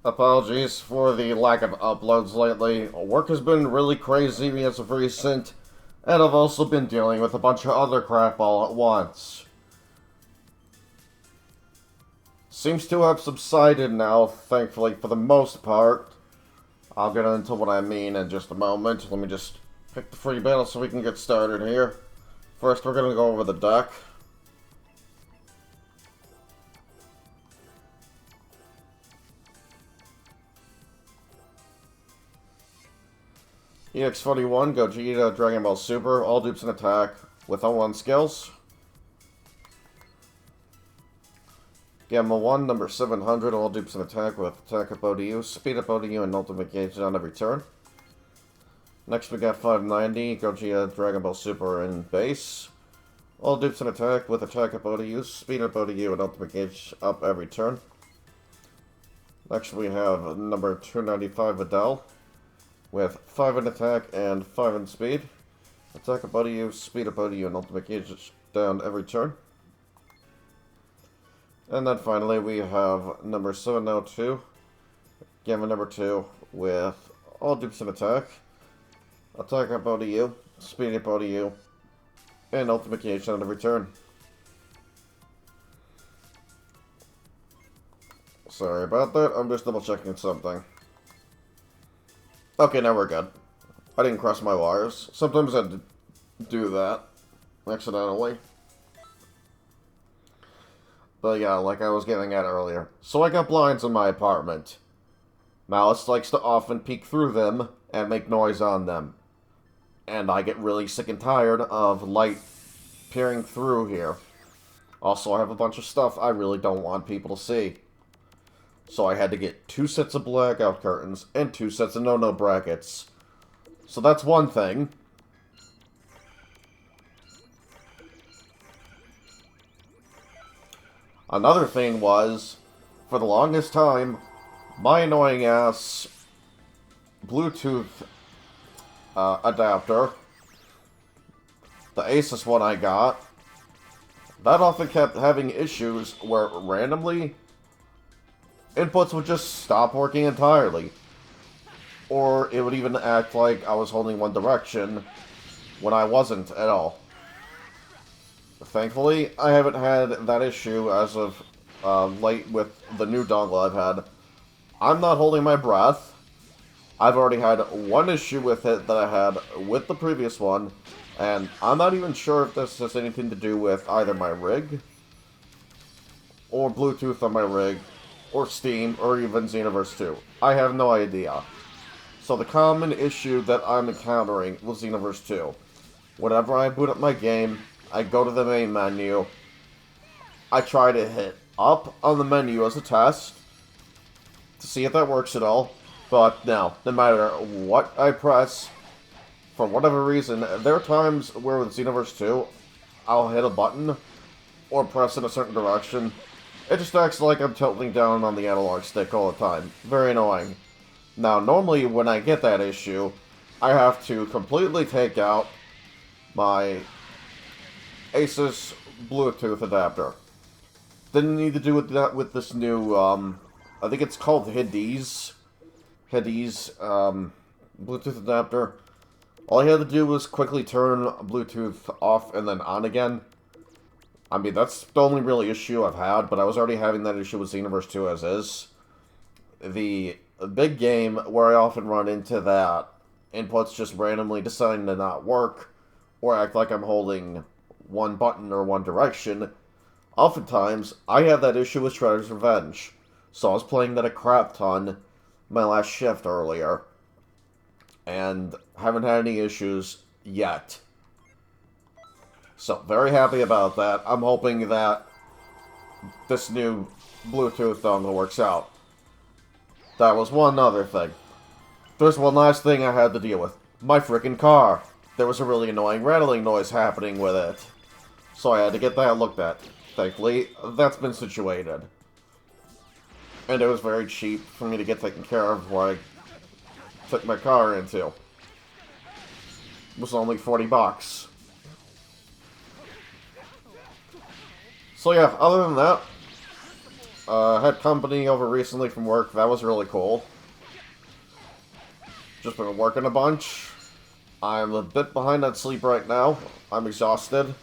Apologies for the lack of uploads lately. Work has been really crazy as of recent, and I've also been dealing with a bunch of other crap all at once. Seems to have subsided now, thankfully, for the most part. I'll get into what I mean in just a moment. Let me just pick the free battle so we can get started here. First, we're going to go over the deck. EX41, Gogeta, Dragon Ball Super, all dupes in attack with O1 skills. Gamma 1, number 700, all dupes in attack with attack up ODU, speed up ODU, and ultimate gauge on every turn. Next we got 590, Gogeta, Dragon Ball Super, and base. All dupes in attack with attack up ODU, speed up ODU, and ultimate gauge up every turn. Next we have number 295, Vidal, with 5 in attack and 5 in speed. Attack up ODU, speed up ODU, and ultimate gauge down every turn. And then finally we have number 702, Gamma number 2, with all dupes in attack, attack up ODU, speed up ODU, and ultimate gauge on every turn. Sorry about that, I'm just double checking something. Okay, now we're good. I didn't cross my wires. Sometimes I do that accidentally. But yeah, like I was getting at earlier. So I got blinds in my apartment. Malice likes to often peek through them and make noise on them. And I get really sick and tired of light peering through here. Also, I have a bunch of stuff I really don't want people to see. So I had to get 2 sets of blackout curtains and 2 sets of no-no brackets. So that's one thing. Another thing was, for the longest time, my annoying ass Bluetooth adapter, the Asus one I got, that often kept having issues where randomly inputs would just stop working entirely. Or it would even act like I was holding one direction when I wasn't at all. Thankfully, I haven't had that issue as of late with the new dongle I've had. I'm not holding my breath. I've already had one issue with it that I had with the previous one, and I'm not even sure if this has anything to do with either my rig, or Bluetooth on my rig, or Steam, or even Xenoverse 2. I have no idea. So the common issue that I'm encountering with Xenoverse 2, whenever I boot up my game, I go to the main menu, I try to hit up on the menu as a test, to see if that works at all, but no matter what I press, for whatever reason, there are times where with Xenoverse 2, I'll hit a button, or press in a certain direction, it just acts like I'm tilting down on the analog stick all the time. Very annoying. Now, normally when I get that issue, I have to completely take out my Asus Bluetooth adapter. Didn't need to do with that with this new, I think it's called Hades Bluetooth adapter. All I had to do was quickly turn Bluetooth off and then on again. I mean, that's the only really issue I've had, but I was already having that issue with Xenoverse 2 as is. The big game where I often run into that, inputs just randomly deciding to not work, or act like I'm holding one button or one direction, oftentimes I have that issue with Shredder's Revenge. So I was playing that a crap ton my last shift earlier, and haven't had any issues yet. So, very happy about that. I'm hoping that this new Bluetooth dongle works out. That was one other thing. There's one last thing I had to deal with. My frickin' car. There was a really annoying rattling noise happening with it. So I had to get that looked at. Thankfully, that's been situated. And it was very cheap for me to get taken care of where I took my car into. It was only 40 bucks. So yeah, other than that, Had company over recently from work. That was really cool. Just been working a bunch. I'm a bit behind on sleep right now. I'm exhausted.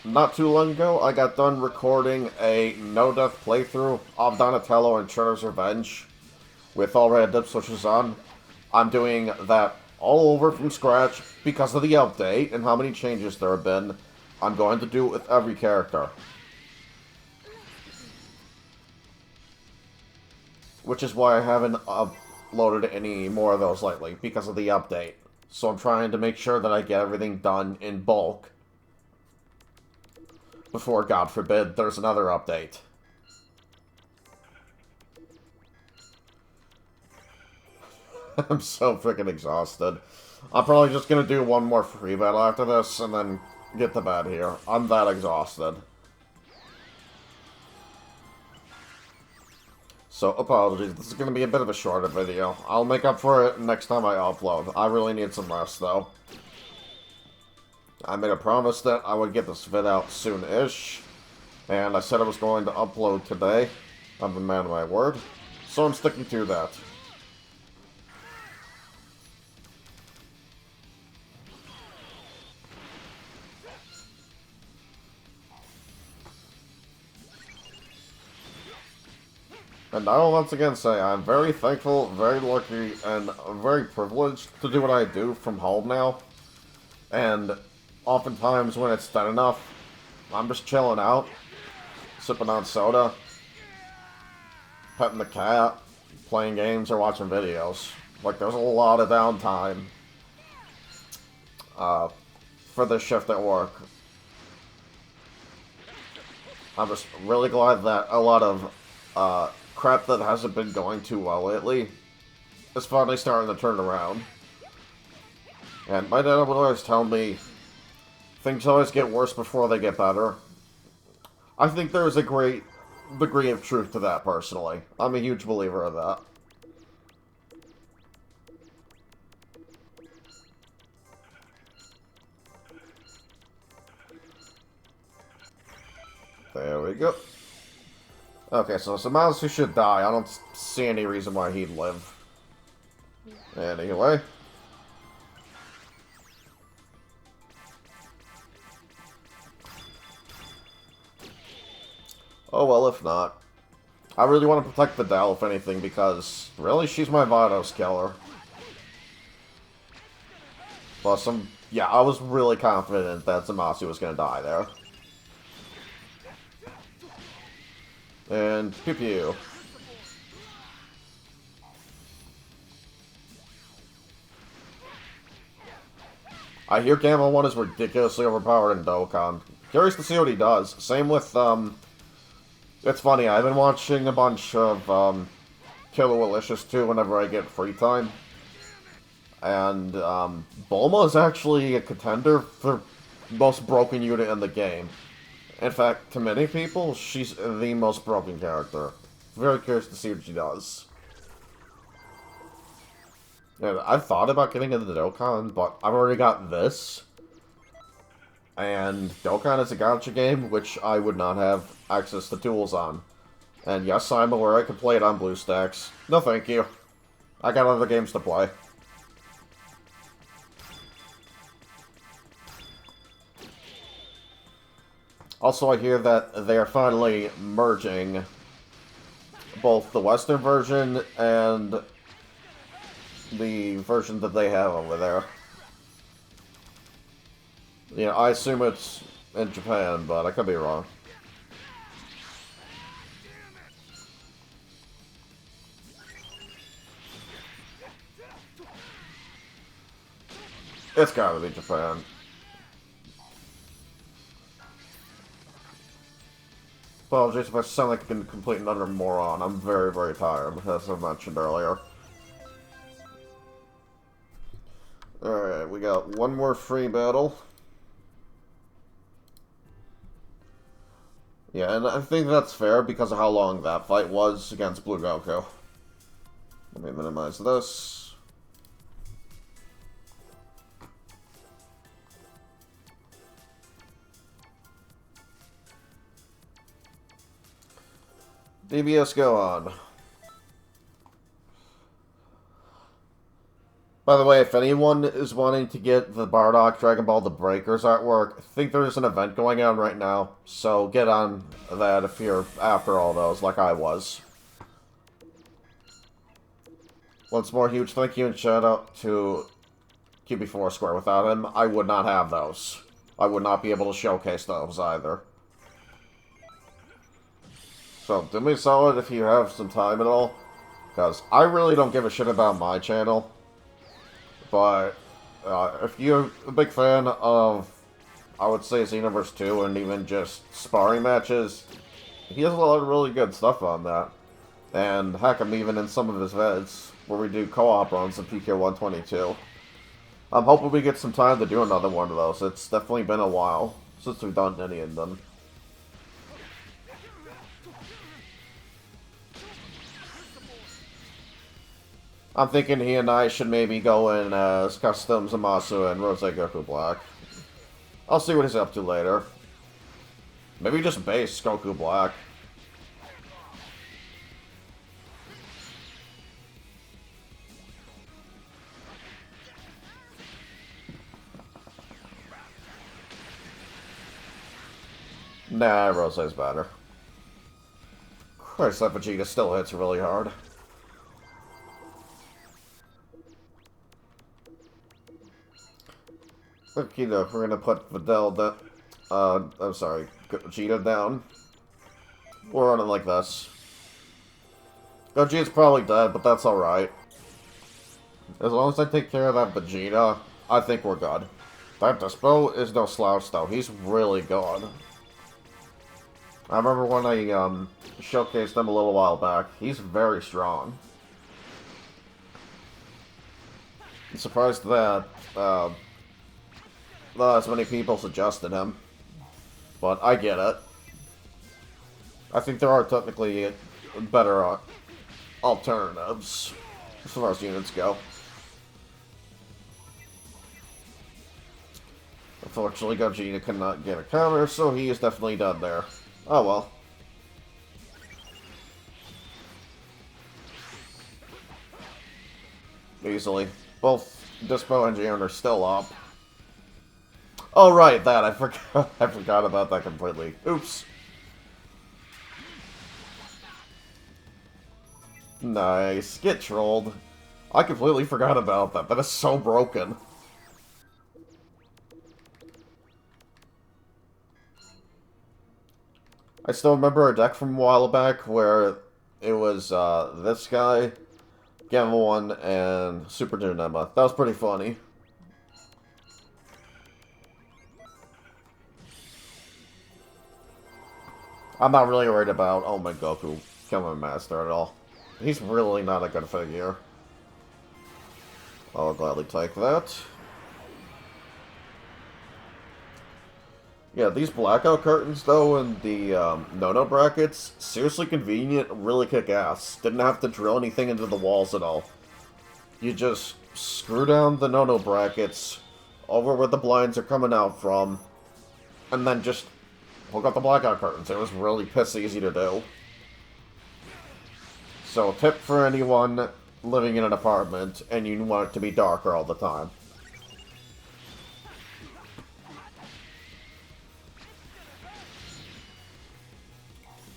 Not too long ago, I got done recording a no-death playthrough of Donatello and Shredder's Revenge with all red dip switches on. I'm doing that all over from scratch because of the update and how many changes there have been. I'm going to do it with every character. Which is why I haven't uploaded any more of those lately, because of the update. So I'm trying to make sure that I get everything done in bulk before, God forbid, there's another update. I'm so freaking exhausted. I'm probably just gonna do one more free battle after this, and then get to bed here. I'm that exhausted. So, apologies. This is gonna be a bit of a shorter video. I'll make up for it next time I upload. I really need some rest, though. I made a promise that I would get this vid out soon-ish, and I said I was going to upload today. I'm a man of my word, so I'm sticking to that. And I will once again say I'm very thankful, very lucky, and very privileged to do what I do from home now. And oftentimes when it's done enough, I'm just chilling out, sipping on soda, petting the cat, playing games, or watching videos. Like, there's a lot of downtime for this shift at work. I'm just really glad that a lot of crap that hasn't been going too well lately is finally starting to turn around. And my dad would always tell me, things always get worse before they get better. I think there's a great degree of truth to that, personally. I'm a huge believer of that. There we go. Okay, so Zamasu should die. I don't see any reason why he'd live. Anyway. Oh well, if not. I really want to protect the Dell, if anything, because, really, she's my Vados killer. Plus, yeah, I was really confident that Zamasu was going to die there. And pew pew. I hear Gamma 1 is ridiculously overpowered in Dokkan. Curious to see what he does. Same with, it's funny, I've been watching a bunch of, Killer Malicious too whenever I get free time. And, Bulma is actually a contender for most broken unit in the game. In fact, to many people, she's the most broken character. Very curious to see what she does. And I've thought about getting into the Dokkan, but I've already got this. And Dokkan is a gacha game, which I would not have access to tools on. And yes, I'm aware I can play it on BlueStacks. No thank you. I got other games to play. Also, I hear that they are finally merging both the Western version and the version that they have over there. Yeah, I assume it's in Japan, but I could be wrong. It's gotta be Japan. Apologies if I sound like a complete and utter moron. I'm very, very tired, as I mentioned earlier. Alright, we got one more free battle. Yeah, and I think that's fair because of how long that fight was against Blue Goku. Let me minimize this. DBS, go on. By the way, if anyone is wanting to get the Bardock Dragon Ball The Breakers artwork, I think there's an event going on right now, so get on that if you're after all those, like I was. Once more, huge thank you and shout out to QB4 Square. Without him, I would not have those. I would not be able to showcase those either. So, do me a solid if you have some time at all, because I really don't give a shit about my channel. But if you're a big fan of, I would say, Xenoverse 2 and even just sparring matches, he has a lot of really good stuff on that. And heck, I'm even in some of his vids where we do co-op runs in PK 122. I'm hoping we get some time to do another one of those. It's definitely been a while since we've done any of them. I'm thinking he and I should maybe go in as Custom Zamasu and Rose Goku Black. I'll see what he's up to later. Maybe just base Goku Black. Nah, Rose's better. Christ, that Vegeta still hits really hard. Okay, no, we're gonna put Videl down. I'm sorry, Vegeta down. We're running like this. Gogeta's probably dead, but that's alright. As long as I take care of that Vegeta, I think we're good. That Dispo is no slouch, though. He's really good. I remember when I showcased him a little while back. He's very strong. I'm surprised that not as many people suggested him, but I get it. I think there are technically better alternatives as far as units go. Unfortunately, Gogeta cannot get a counter, so he is definitely done there. Oh well. Easily. Both Dispo and Jiren are still up. Oh right, that I forgot. I forgot about that completely. Oops. Nice. Get trolled. I completely forgot about that. That is so broken. I still remember a deck from a while back where it was this guy, Gamma 1, and Super Dunema. That was pretty funny. I'm not really worried about Omen Goku killing Master at all. He's really not a good figure. I'll gladly take that. Yeah, these blackout curtains, though, and the no-no brackets, seriously convenient, really kick ass. Didn't have to drill anything into the walls at all. You just screw down the no-no brackets over where the blinds are coming out from, and then just hook up the blackout curtains. It was really piss easy to do. So, tip for anyone living in an apartment and you want it to be darker all the time.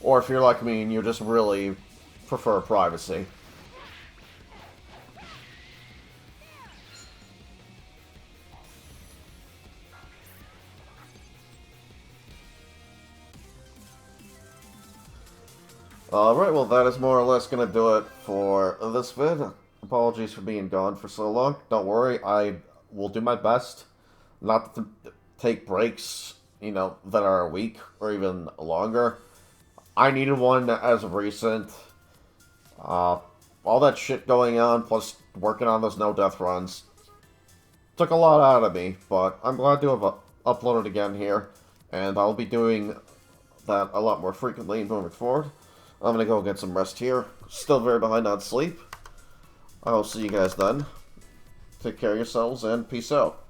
Or if you're like me and you just really prefer privacy. Alright, well that is more or less going to do it for this vid. Apologies for being gone for so long. Don't worry, I will do my best not to take breaks, you know, that are a week or even longer. I needed one as of recent. All that shit going on, plus working on those no-death runs, took a lot out of me, but I'm glad to have uploaded again here, and I'll be doing that a lot more frequently moving forward. I'm gonna go get some rest here. Still very behind on sleep. I'll see you guys then. Take care of yourselves, and peace out.